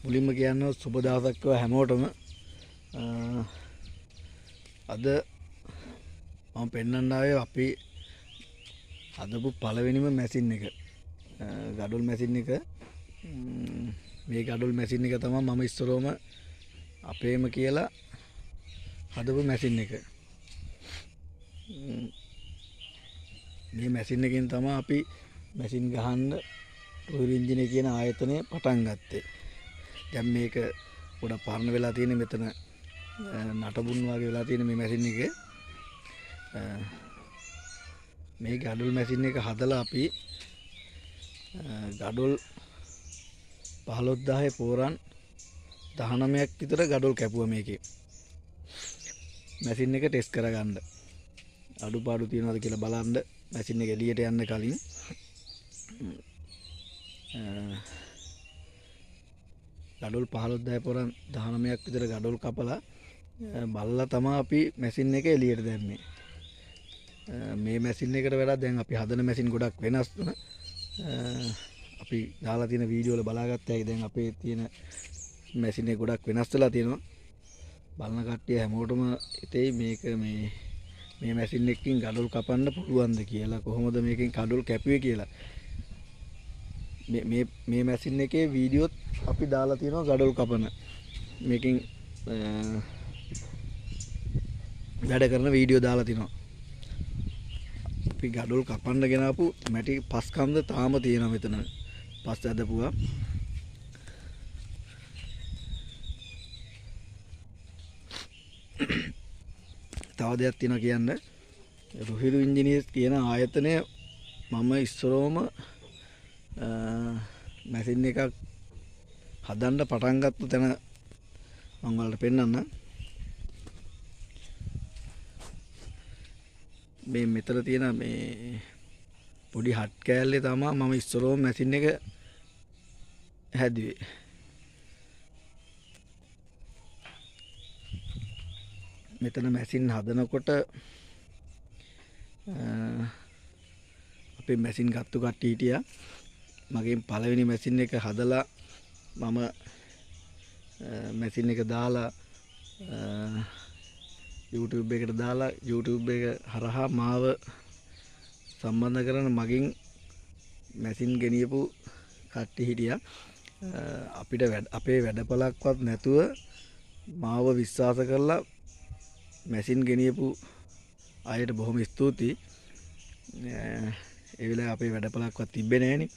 මුලින්ම කියන්න සුබ දවසක් හැමෝටම. අද මම පෙන්වන්න ආවේ අපි හදපු පළවෙනිම මැෂින් එක. ගඩොල් මැෂින් එක. මේ ගඩොල් මැෂින් එක තමයි මම ඉස්සරෝම අපේම කියලා හදපු මැෂින් එක. මේ මැෂින් එකෙන් තමයි අපි මැෂින් ගහන්න රුහිරු එන්ජිනේර් කියන ආයතනය පටන් ගත්තේ. දැන් මේක පොඩක් පරණ වෙලා තියෙන මෙතන නටබුන් වගේ වෙලා තියෙන මේ මැෂින් එකේ මේ ගඩොල් මැෂින් එක හදලා අපි ගඩොල් 15000 පෝරන් 19ක් විතර ගඩොල් කැපුවා මේකේ. මැෂින් එක ටෙස්ට් කරගන්න. අඩුපාඩු තියනවාද කියලා බලන්න මැෂින් එක එළියට යන්න කලින් ගඩොල් 15000 පෝරන් 19ක් විතර ගඩොල් කපලා බලලා තමයි අපි මැෂින් එක එළියට දැම්මේ. මේ මැෂින් එකට වඩා දැන් අපි හදන මැෂින් ගොඩක් වෙනස් වුණා. අපි දාලා තියෙන වීඩියෝ වල බලාගත්ත හැකි දැන් අපේ තියෙන මැෂින් එක ගොඩක් වෙනස් වෙලා තියෙනවා. බලන කට්ටිය හැමෝටම හිතෙයි මේක මේ මැෂින් එකකින් ගඩොල් කපන්න පුළුවන්ද කියලා, කොහොමද මේකෙන් ගඩොල් කැපුවේ කියලා. මේ මැෂින් එකේ වීඩියෝත් අපි දාලා තියෙනවා ගඩොල් කපන. මේකෙන් වැඩ කරන වීඩියෝ දාලා තිනවා. අපි ගඩොල් කපන්න ගෙනාපු මැටි පස්කන්ද තාම තියෙනවා මෙතන. පස් ඇදපුවා. තව දෙයක් තියෙනවා කියන්න. රුහිරු එන්ජිනියර්ස් කියන ආයතනය මම ඉස්සරෝම මැෂින් එකක් හදන්න පටන් ගත්ත තැන මම වලට පෙන්නන්න. මේ මෙතන තියෙන මේ පොඩි හට් කෑල්ලේ තමයි මම ඉස්සරෝම මැෂින් එක හැදුවේ. මෙතන මැෂින් හදනකොට අපේ මැෂින් ගත්තු කට්ටිය හිටියා. මගේ පළවෙනි මැෂින් එක හදලා මම මැෂින් එක දාලා YouTube එකට දාලා YouTube එක හරහා මාව සම්බන්ධ කරන මගින් මැෂින් ගෙනියපු කට්ටිය හිටියා. අපිට අපේ වැඩපලක්වත් නැතුව මාව විශ්වාස කරලා මැෂින් ගෙනියපු අයට බොහොම ස්තුතියි. ඒ වෙලාවේ අපේ වැඩපලක්වත් තිබ්බේ නැහනේ.